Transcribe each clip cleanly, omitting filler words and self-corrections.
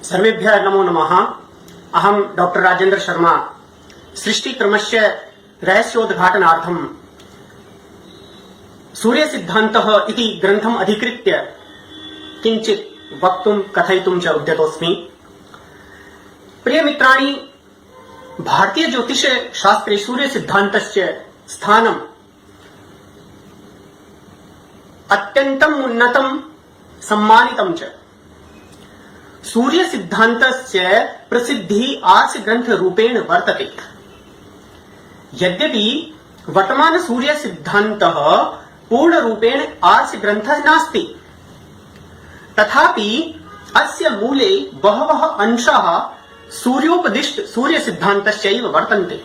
सर्वेभ्यः नमो नमः। अहं डॉक्टर राजेंद्र शर्मा सृष्टिक्रमस्य रहस्योद्घाटनार्थं सूर्यसिद्धान्तः इति ग्रन्थम् अधिकृत्य किञ्चित् वक्तुं कथयितुं च उद्यतोऽस्मि। प्रियमित्राणि, भारतीय ज्योतिष शास्त्रे सूर्यसिद्धान्तस्य स्थानम् अत्यन्तम् उन्नतं सम्मानितं च। सूर्य सिद्धान्तस्य प्रसिद्धिः आर्ष ग्रंथ रूपेण वर्तते। यद्यपि वर्तमान सूर्य सिद्धान्तः पूर्ण रूपेण आर्ष ग्रंथः नास्ति, तथापि अस्य मूले बहवः अंशाः सूर्योपदिष्ट सूर्य सिद्धान्तस्यैव वर्तन्ते।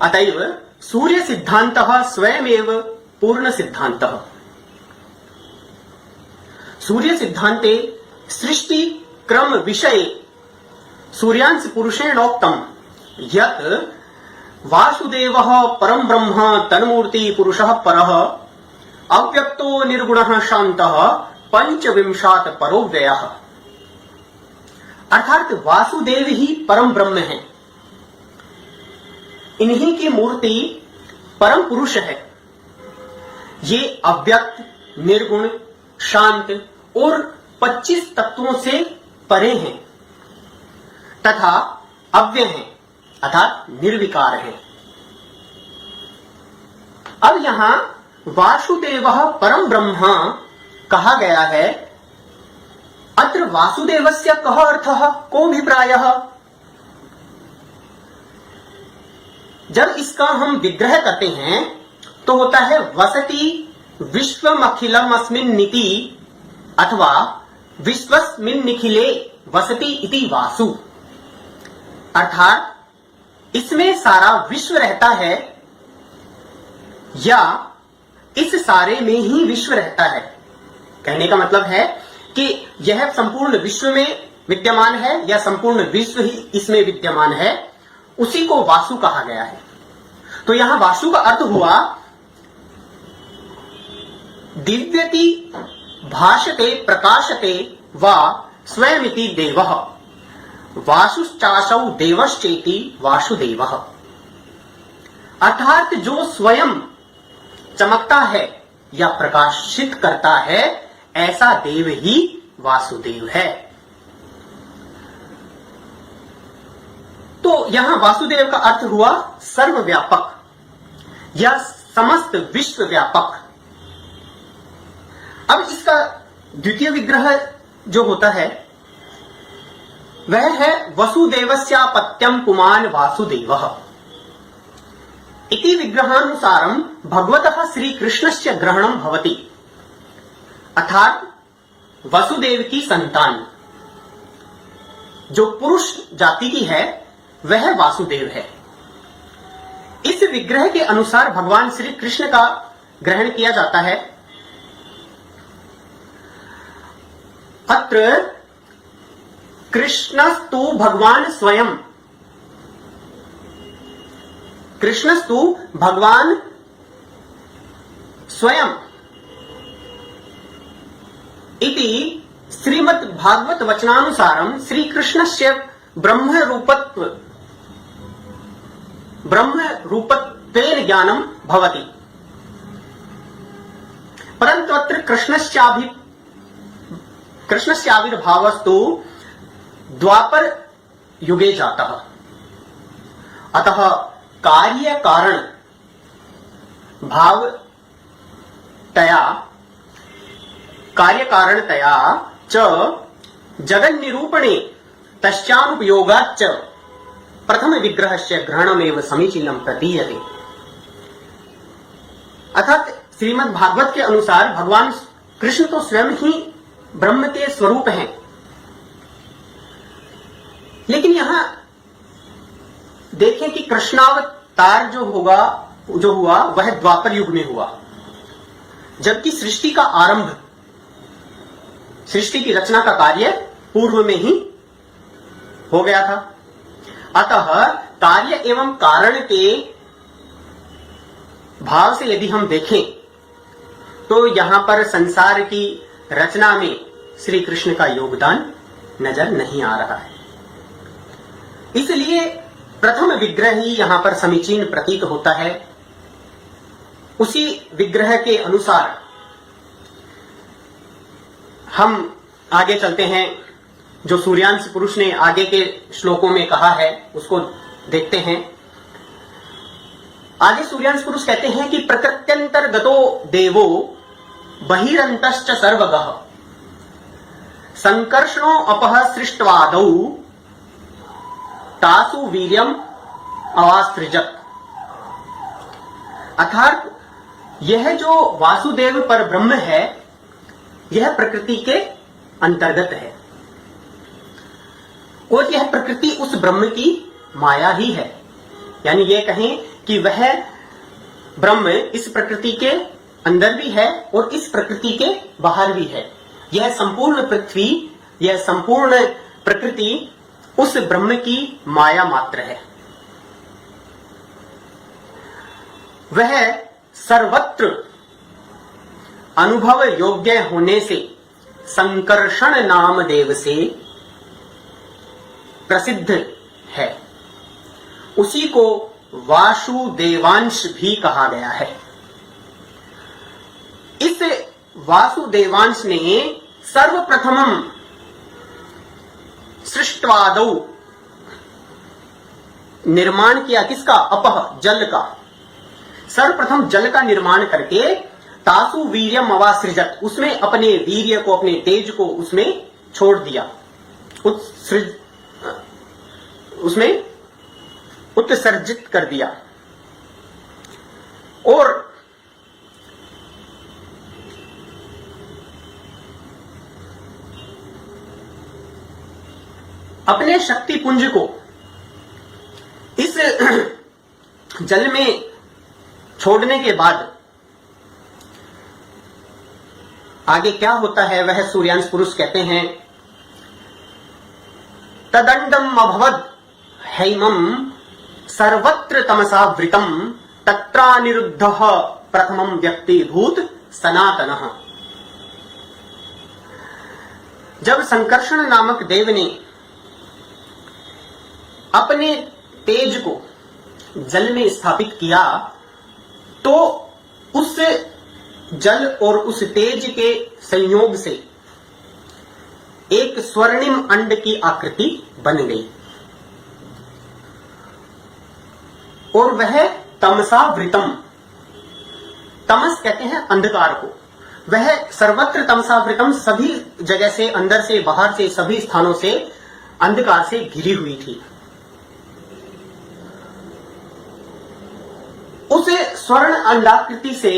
अतएव सूर्य सिद्धान्तः स्वयमेव पूर्ण सिद्धान्तः। सूर्य सिद्धान्ते सृष्टि क्रम विषये सूर्यांश पुरुषेणोक्तं यत् वासुदेवः परं ब्रह्म तन्मूर्ति पुरुषः परः अव्यक्तो निर्गुणः शान्तः पंचविंशात् परो व्ययः। अर्थात वासुदेव ही परम ब्रह्म है, इन्हीं की मूर्ति परम पुरुष है। ये अव्यक्त, निर्गुण, शांत और 25 तत्वों से परे हैं तथा अव्यय हैं अर्थात निर्विकार हैं। अब यहां वासुदेवः परम ब्रह्म कहा गया है। अत्र वासुदेवस्य कः अर्थः, को अभिप्रायः। जब इसका हम विग्रह करते हैं तो होता है वसति विश्वमखिलम् अस्मिन्निति अथवा विश्वस्मिन् निखिले वसति इति वासु। अर्थात इसमें सारा विश्व रहता है या इस सारे में ही विश्व रहता है। कहने का मतलब है कि यह संपूर्ण विश्व में विद्यमान है या संपूर्ण विश्व ही इसमें विद्यमान है, उसी को वासु कहा गया है। तो यहां वासु का अर्थ हुआ दिव्यति भाषते प्रकाशते वा स्वयमिति देवः वासुश्चासौ देवश्चेति वासुदेवः। अर्थात जो स्वयं चमकता है या प्रकाशित करता है, ऐसा देव ही वासुदेव है। तो यहां वासुदेव का अर्थ हुआ सर्वव्यापक या समस्त विश्व व्यापक। अब इसका द्वितीय विग्रह जो होता है वह है वसुदेवस्यापत्यम पुमान् वासुदेवः इति विग्रहानुसारं भगवतः श्री कृष्णस्य ग्रहणं भवति। अर्थात वसुदेव की संतान जो पुरुष जाति की है वह वासुदेव है। इस विग्रह के अनुसार भगवान श्री कृष्ण का ग्रहण किया जाता है। अत्र कृष्णस्तु भगवान स्वयं, कृष्णस्तु भगवान स्वयं इति श्रीमद् भागवत वचनानुसारं श्री कृष्णस्य ब्रह्म रूपत्वेन ज्ञानं भवति। परन्तु अत्र कृष्णस्याविर्भावस्तु द्वापर युगे जातः। अतः कार्य कारण भावतया कार्य कारणतया च जगन् निरूपणे तस्यानुपयोगाच्च प्रथम विग्रहस्य ग्रहणमेव समीचीनं प्रतीयते। अर्थात श्रीमद् भागवत के अनुसार भगवान कृष्ण तो स्वयं ही ब्रह्म के स्वरूप हैं, लेकिन यहां देखें कि कृष्णावतार जो हुआ वह द्वापर युग में हुआ, जबकि सृष्टि का आरंभ, सृष्टि की रचना का कार्य पूर्व में ही हो गया था। अतः कार्य एवं कारण के भाव से यदि हम देखें तो यहां पर संसार की रचना में श्री कृष्ण का योगदान नजर नहीं आ रहा है। इसलिए प्रथम विग्रह ही यहां पर समीचीन प्रतीत होता है। उसी विग्रह के अनुसार हम आगे चलते हैं। जो सूर्यांश पुरुष ने आगे के श्लोकों में कहा है उसको देखते हैं। आगे सूर्यांश पुरुष कहते हैं कि प्रकृत्यंतर्गतो देवो बहिरंतश्च सर्वगः संकर्षणो अपह सृष्टवादौ तासु वीर्यम अवासृजत। अर्थात यह जो वासुदेव पर ब्रह्म है यह प्रकृति के अंतर्गत है और यह प्रकृति उस ब्रह्म की माया ही है। यानी यह कहें कि वह ब्रह्म इस प्रकृति के अंदर भी है और इस प्रकृति के बाहर भी है। यह संपूर्ण पृथ्वी, यह संपूर्ण प्रकृति उस ब्रह्म की माया मात्र है। वह सर्वत्र अनुभव योग्य होने से संकर्षण नाम देव से प्रसिद्ध है। उसी को वासुदेवांश भी कहा गया है। इस वासुदेवांश ने सर्वप्रथम सृष्टवादौ निर्माण किया। किसका? अपह, जल का। सर्वप्रथम जल का निर्माण करके तासु वीर्यम अवासृजत, उसमें अपने वीर्य को, अपने तेज को उसमें छोड़ दिया, उसमें उत्सर्जित कर दिया। और अपने शक्ति पुंज को इस जल में छोड़ने के बाद आगे क्या होता है वह सूर्यांश पुरुष कहते हैं। तदंडम अभवद हैमम सर्वत्र तमसावृतम तत्रानिरुद्धः प्रथमं व्यक्तिभूत सनातनः। जब संकर्षण नामक देव ने अपने तेज को जल में स्थापित किया तो उस जल और उस तेज के संयोग से एक स्वर्णिम अंड की आकृति बन गई और वह तमसावृतम, तमस कहते हैं अंधकार को, वह सर्वत्र तमसावृतम, सभी जगह से, अंदर से बाहर से, सभी स्थानों से अंधकार से घिरी हुई थी। उस स्वर्ण अंडाकृति से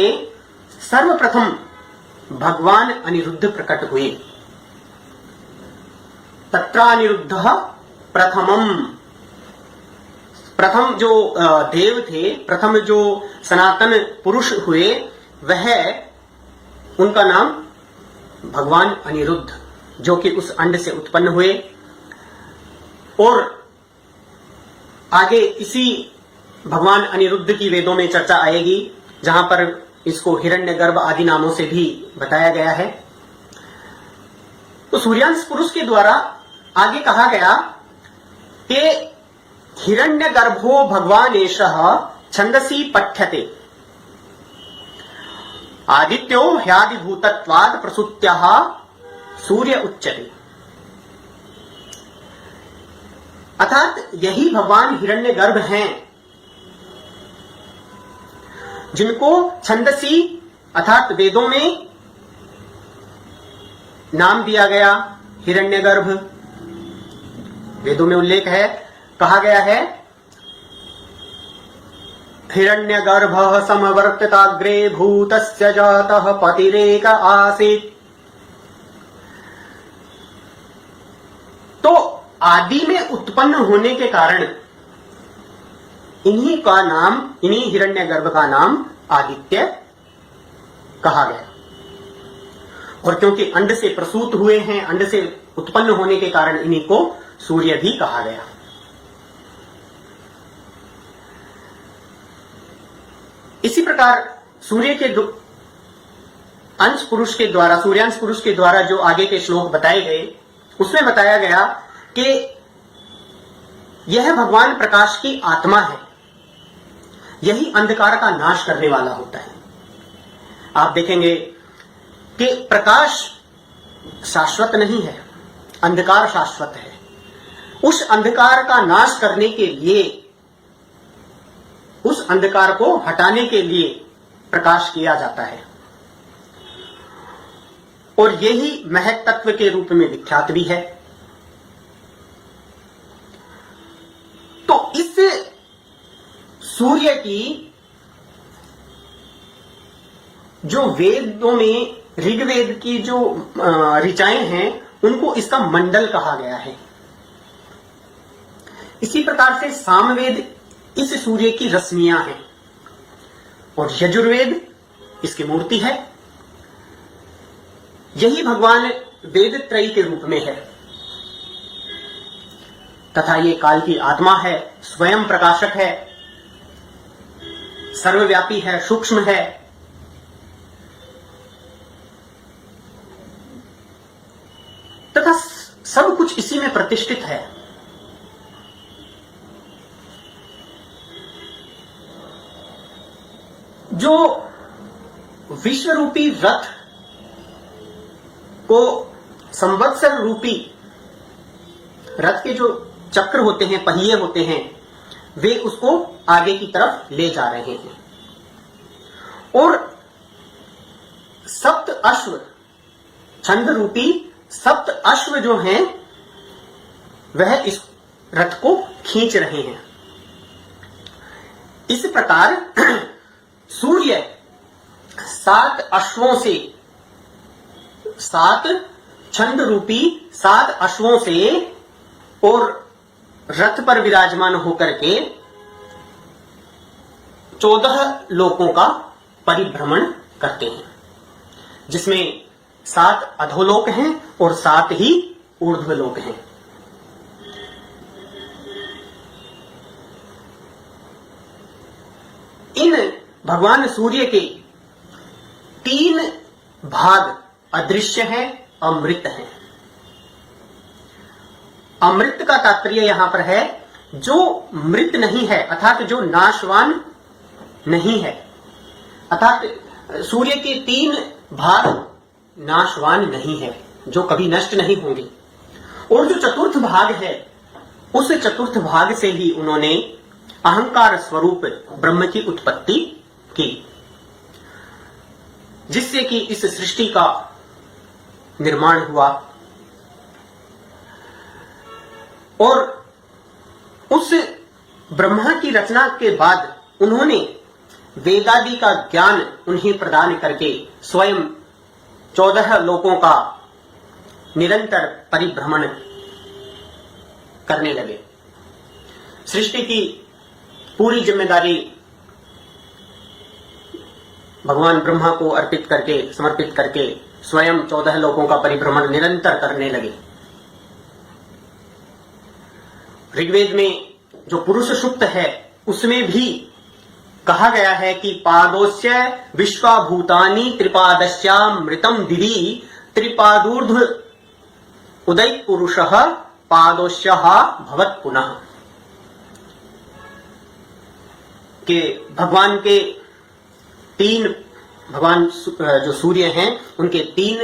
सर्वप्रथम भगवान अनिरुद्ध प्रकट हुए। तत्रानिरुद्धः प्रथमम, प्रथम जो देव थे, प्रथम जो सनातन पुरुष हुए, वह उनका नाम भगवान अनिरुद्ध, जो कि उस अंड से उत्पन्न हुए। और आगे इसी भगवान अनिरुद्ध की वेदों में चर्चा आएगी, जहां पर इसको हिरण्यगर्भ आदि नामों से भी बताया गया है। तो सूर्यांश पुरुष के द्वारा आगे कहा गया कि हिरण्यगर्भो भगवानेशः छंदसी पठ्यते आदित्यो ह्यादिभूतत्वात् प्रसूत्याः सूर्य उच्यते। अर्थात यही भगवान हिरण्यगर्भ हैं जिनको छंदसी अर्थात वेदों में नाम दिया गया हिरण्यगर्भ। वेदों में उल्लेख है, कहा गया है हिरण्यगर्भः समवर्तिताग्रे भूतस्य जातः पतिरेक आसीत्। तो आदि में उत्पन्न होने के कारण इन्हीं का नाम, इन्हीं हिरण्यगर्भ का नाम आदित्य कहा गया। और क्योंकि अंड से प्रसूत हुए हैं, अंड से उत्पन्न होने के कारण इन्हीं को सूर्य भी कहा गया। इसी प्रकार सूर्य के अंश पुरुष के द्वारा, सूर्यांश पुरुष के द्वारा जो आगे के श्लोक बताए गए, उसमें बताया गया कि यह भगवान प्रकाश की आत्मा है, यही अंधकार का नाश करने वाला होता है। आप देखेंगे कि प्रकाश शाश्वत नहीं है, अंधकार शाश्वत है। उस अंधकार का नाश करने के लिए, उस अंधकार को हटाने के लिए प्रकाश किया जाता है, और यही महत तत्व के रूप में विख्यात भी है। तो इस सूर्य की जो वेदों में, ऋग्वेद की जो ऋचाएं हैं, उनको इसका मंडल कहा गया है। इसी प्रकार से सामवेद इस सूर्य की रश्मियां हैं, और यजुर्वेद इसकी मूर्ति है। यही भगवान वेद त्रयी के रूप में है, तथा ये काल की आत्मा है, स्वयं प्रकाशक है, सर्वव्यापी है, सूक्ष्म है। तथा सब कुछ इसी में प्रतिष्ठित है। जो विश्व रूपी रथ को, संवत्सर रूपी रथ के जो चक्र होते हैं, पहिए होते हैं, वे उसको आगे की तरफ ले जा रहे हैं, और सप्त अश्व, छंद रूपी सप्त अश्व जो हैं, वह इस रथ को खींच रहे हैं। इस प्रकार सूर्य 7 अश्वों से, 7 छंद रूपी 7 अश्वों से और रथ पर विराजमान होकर के 14 लोकों का परिभ्रमण करते हैं, जिसमें 7 अधोलोक हैं और 7 ही ऊर्ध्वलोक हैं। इन भगवान सूर्य के 3 भाग अदृश्य हैं, अमृत हैं। अमृत का तात्पर्य यहां पर है जो मृत नहीं है, अर्थात जो नाशवान नहीं है। अर्थात सूर्य के 3 भाग नाशवान नहीं है, जो कभी नष्ट नहीं होंगे। और जो चतुर्थ भाग है, उस चतुर्थ भाग से ही उन्होंने अहंकार स्वरूप ब्रह्म की उत्पत्ति की, जिससे कि इस सृष्टि का निर्माण हुआ। और उस ब्रह्मा की रचना के बाद उन्होंने वेदादि का ज्ञान उन्हें प्रदान करके स्वयं 14 लोकों का निरंतर परिभ्रमण करने लगे। सृष्टि की पूरी जिम्मेदारी भगवान ब्रह्मा को अर्पित करके, समर्पित करके स्वयं 14 लोकों का परिभ्रमण निरंतर करने लगे। ऋग्वेद में जो पुरुष सूक्त है, उसमें भी कहा गया है कि पादोस्य विश्वाभूतानि त्रिपादस्यामृतम दिवि त्रिपादूर्ध्व उदय पुरुषः पादोस्यः भवत् पुनः। कि भगवान के 3, भगवान जो सूर्य हैं, उनके 3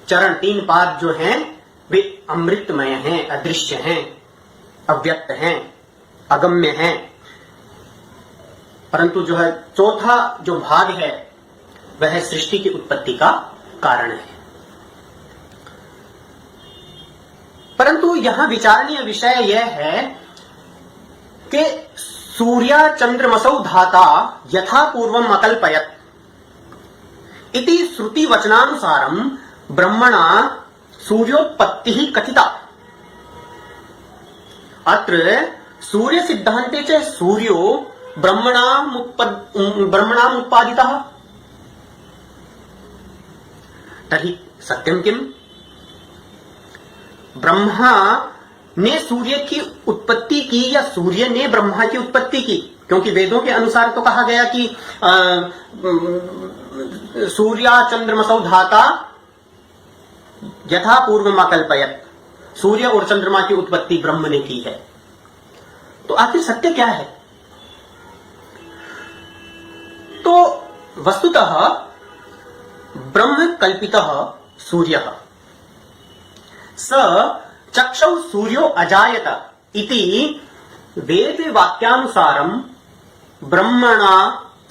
चरण, 3 पाद जो हैं, वे अमृतमय हैं, अदृश्य हैं, अव्यक्त हैं, अगम्य हैं। परंतु जो है चौथा जो भाग है, वह सृष्टि की उत्पत्ति का कारण है। परंतु यहां विचारणीय विषय यह है कि सूर्या चंद्रमसौ धाता यथा पूर्वम अकल्पयत इति श्रुति वचनानुसारम ब्रह्मणा सूर्योत्पत्ति कथिता। अत्र सूर्य सिद्धांते च सूर्यो ब्रह्मणामुत्पादितः। तर्हि सत्यं किम? ब्रह्मा ने सूर्य की उत्पत्ति की या सूर्य ने ब्रह्मा की उत्पत्ति की? क्योंकि वेदों के अनुसार तो कहा गया कि सूर्या चंद्रमसौ धाता यथा पूर्व कल्पयत, सूर्य और चंद्रमा की उत्पत्ति ब्रह्म ने की है। तो आखिर सत्य क्या है? तो वस्तुतः ब्रह्म कल्पितः सूर्यः स चक्षौ सूर्यो अजायत इति वेद वाक्यानुसारम ब्रह्मणा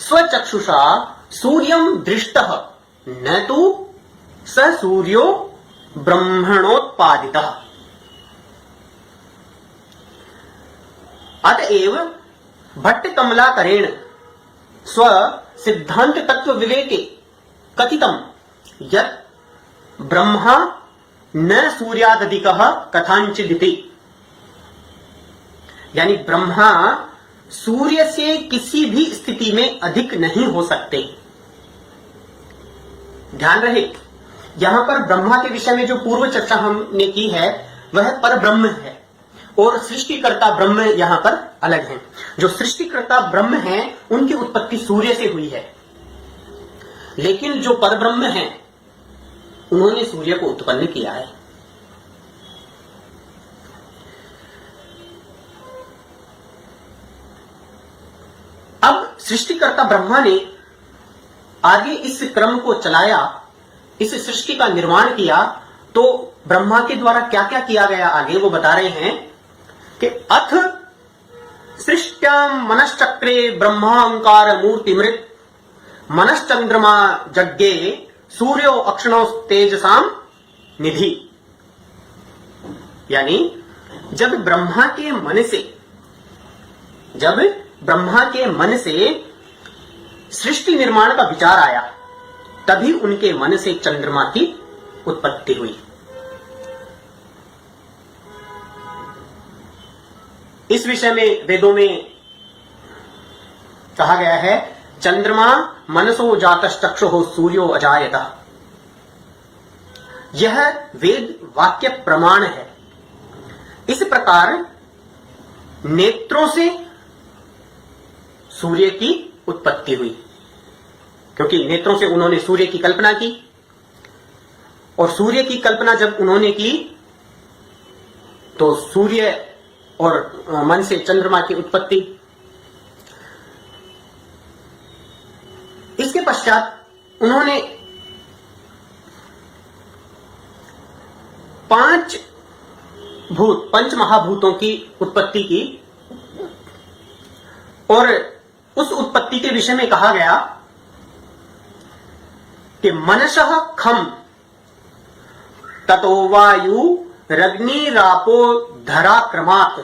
स्वचक्षुषा सूर्यं दृष्टः न तो स सूर्यो ब्रह्मणोत्पादितः। अतएव भट्ट कमलाकरेण स्व सिद्धांत तत्व विवेके कथितम यत् ब्रह्मा न सूर्यादधिकः कथांचिदिति, यानी ब्रह्मा सूर्य से किसी भी स्थिति में अधिक नहीं हो सकते। ध्यान रहे, यहां पर ब्रह्मा के विषय में जो पूर्व चर्चा हमने की है वह पर ब्रह्म है और सृष्टिकर्ता ब्रह्म यहां पर अलग है। जो सृष्टिकर्ता ब्रह्म है उनकी उत्पत्ति सूर्य से हुई है, लेकिन जो पर ब्रह्म है उन्होंने सूर्य को उत्पन्न किया है। अब सृष्टिकर्ता ब्रह्मा ने आगे इस क्रम को चलाया, इस सृष्टि का निर्माण किया। तो ब्रह्मा के द्वारा क्या क्या किया गया आगे वो बता रहे हैं कि अथ सृष्ट्याम मनश्चक्रे ब्रह्मांकार मूर्तिमृत मनश्चंद्रमा जज्ञे सूर्यो अक्षणो तेजसाम निधि। यानी जब ब्रह्मा के मन से सृष्टि निर्माण का विचार आया, तभी उनके मन से चंद्रमा की उत्पत्ति हुई। इस विषय में वेदों में कहा गया है चंद्रमा मनसो जातश्चक्षुः सूर्यो अजायतः। यह वेद वाक्य प्रमाण है। इस प्रकार नेत्रों से सूर्य की उत्पत्ति हुई, क्योंकि नेत्रों से उन्होंने सूर्य की कल्पना की, और सूर्य की कल्पना जब उन्होंने की तो सूर्य और मन से चंद्रमा की उत्पत्ति। इसके पश्चात उन्होंने 5 महाभूतों की उत्पत्ति की, और उस उत्पत्ति के विषय में कहा गया कि मनसः खम ततो वायु रग्निरापो धरा क्रमात्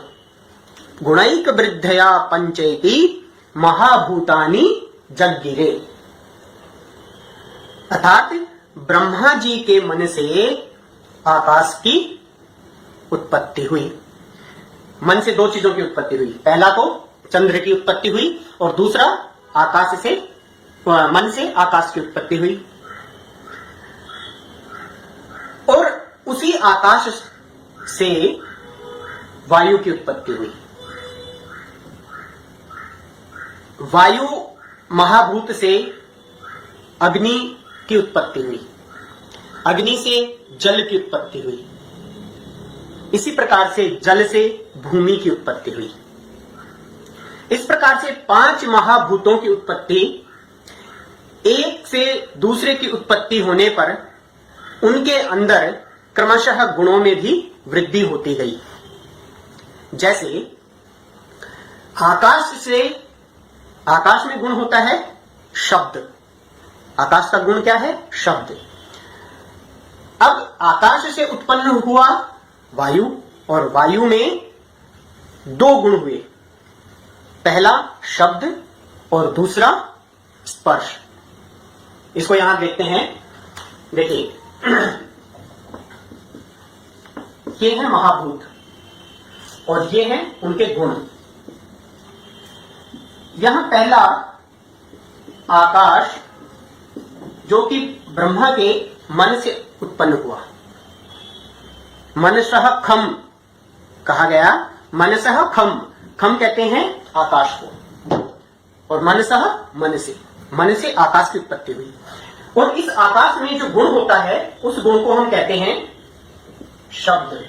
गुणैक वृद्धया पंचैति महाभूतानि जगगिरे। अर्थात ब्रह्मा जी के मन से आकाश की उत्पत्ति हुई। मन से 2 चीजों की उत्पत्ति हुई, पहला तो चंद्र की उत्पत्ति हुई और दूसरा मन से आकाश की उत्पत्ति हुई। और उसी आकाश से वायु की उत्पत्ति हुई। वायु महाभूत से अग्नि की उत्पत्ति हुई, अग्नि से जल की उत्पत्ति हुई, इसी प्रकार से जल से भूमि की उत्पत्ति हुई। इस प्रकार से 5 महाभूतों की उत्पत्ति, एक से दूसरे की उत्पत्ति होने पर उनके अंदर क्रमशः गुणों में भी वृद्धि होती गई। जैसे आकाश में गुण होता है शब्द। आकाश का गुण क्या है? शब्द। अब आकाश से उत्पन्न हुआ वायु, और वायु में 2 गुण हुए, पहला शब्द और दूसरा स्पर्श। इसको यहां देखते हैं। देखिए, ये है महाभूत और ये है उनके गुण। यहां पहला आकाश, जो कि ब्रह्मा के मन से उत्पन्न हुआ। मनसः खम कहा गया, मनसः खम, खम कहते हैं आकाश को। और मनसः मन से आकाश की उत्पत्ति हुई। और इस आकाश में जो गुण होता है उस गुण को हम कहते हैं शब्द।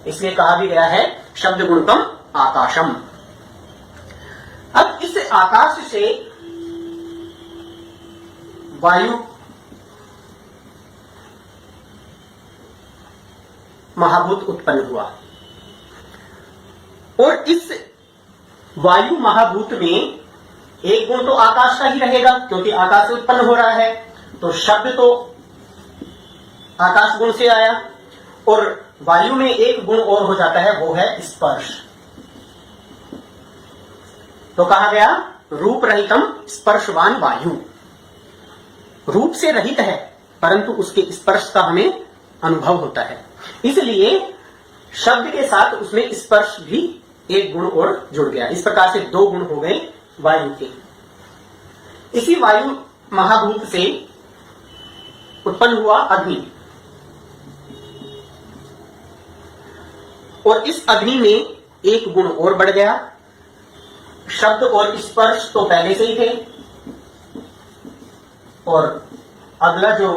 इसलिए कहा भी गया है शब्द गुणकम आकाशम। अब इस आकाश से वायु महाभूत उत्पन्न हुआ और इस वायु महाभूत में एक गुण तो आकाश का ही रहेगा क्योंकि आकाश से उत्पन्न हो रहा है, तो शब्द तो आकाश गुण से आया। और वायु में एक गुण और हो जाता है, वो है स्पर्श। तो कहा गया रूप रहितम स्पर्शवान वायु। रूप से रहित है परंतु उसके स्पर्श का हमें अनुभव होता है, इसलिए शब्द के साथ उसमें स्पर्श भी एक गुण और जुड़ गया। इस प्रकार से दो गुण हो गए वायु के। इसी वायु महाभूत से उत्पन्न हुआ अग्नि, और इस अग्नि में एक गुण और बढ़ गया। शब्द और स्पर्श तो पहले से ही थे, और अगला जो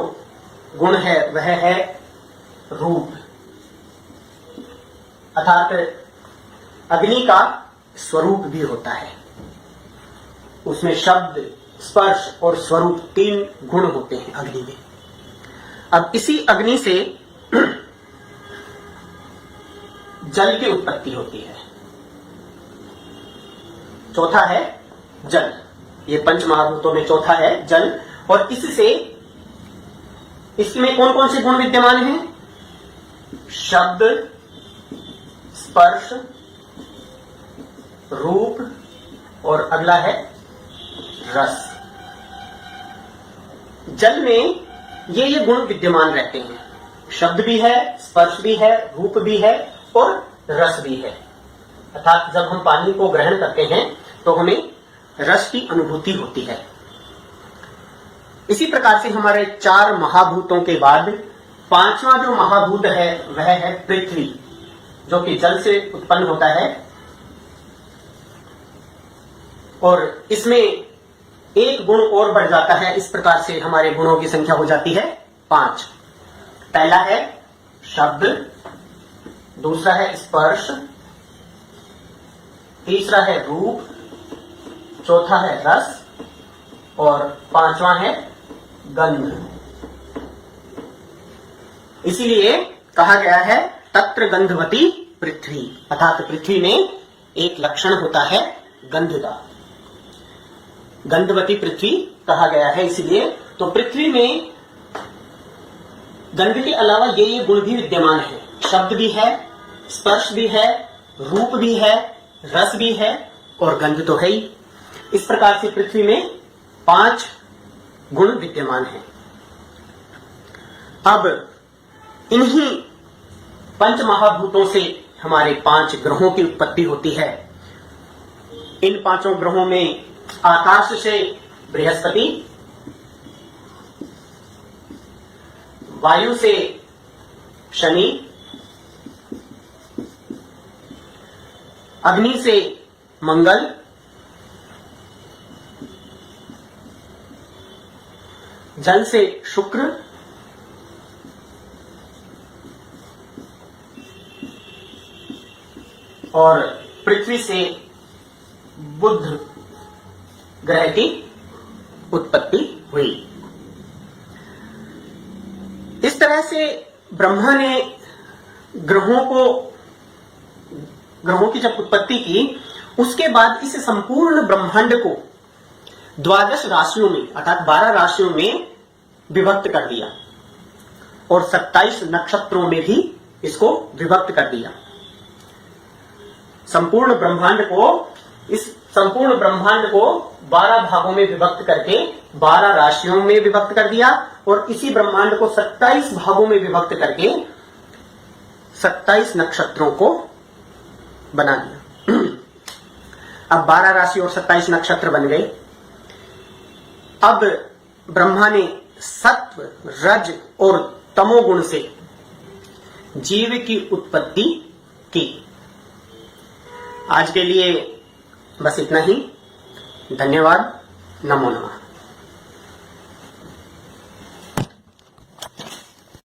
गुण है वह है रूप, अर्थात अग्नि का स्वरूप भी होता है। उसमें शब्द, स्पर्श और स्वरूप तीन गुण होते हैं अग्नि में। अब इसी अग्नि से जल की उत्पत्ति होती है। चौथा है जल, ये पंच महाभूतों में चौथा है जल। और इससे इसमें कौन कौन से गुण विद्यमान हैं? शब्द, स्पर्श, रूप और अगला है रस। जल में ये गुण विद्यमान रहते हैं। शब्द भी है, स्पर्श भी है, रूप भी है और रस भी है। अर्थात जब हम पानी को ग्रहण करते हैं तो हमें रस की अनुभूति होती है। इसी प्रकार से हमारे चार महाभूतों के बाद पांचवा जो महाभूत है वह है पृथ्वी, जो कि जल से उत्पन्न होता है। और इसमें एक गुण और बढ़ जाता है। इस प्रकार से हमारे गुणों की संख्या हो जाती है 5। पहला है शब्द, दूसरा है स्पर्श, तीसरा है रूप, चौथा है रस और पांचवा है गंध। इसीलिए कहा गया है तत्र गंधवती पृथ्वी, अर्थात पृथ्वी में एक लक्षण होता है गंध का। गंधवती पृथ्वी कहा गया है इसलिए। तो पृथ्वी में गंध के अलावा ये गुण भी विद्यमान है। शब्द भी है, स्पर्श भी है, रूप भी है, रस भी है और गंध तो है ही। इस प्रकार से पृथ्वी में 5 गुण विद्यमान हैं। अब इन्हीं पंच महाभूतों से हमारे 5 ग्रहों की उत्पत्ति होती है। इन 5 ग्रहों में आकाश से बृहस्पति, वायु से शनि, अग्नि से मंगल, जल से शुक्र, और पृथ्वी से बुध ग्रह की उत्पत्ति हुई। इस तरह से ब्रह्मा ने ग्रहों की जब उत्पत्ति की, उसके बाद इस संपूर्ण ब्रह्मांड को 12 राशियों में अर्थात 12 राशियों में विभक्त कर दिया और 27 नक्षत्रों में भी इसको विभक्त कर दिया। संपूर्ण ब्रह्मांड को 12 भागों में विभक्त करके 12 राशियों में विभक्त कर दिया और इसी ब्रह्मांड को 27 भागों में विभक्त करके 27 नक्षत्रों को बना दिया। अब 12 राशि और 27 नक्षत्र बन गए। अब ब्रह्मा ने सत्व, रज और तमोगुण से जीव की उत्पत्ति की। आज के लिए बस इतना ही। धन्यवाद। नमो नमः।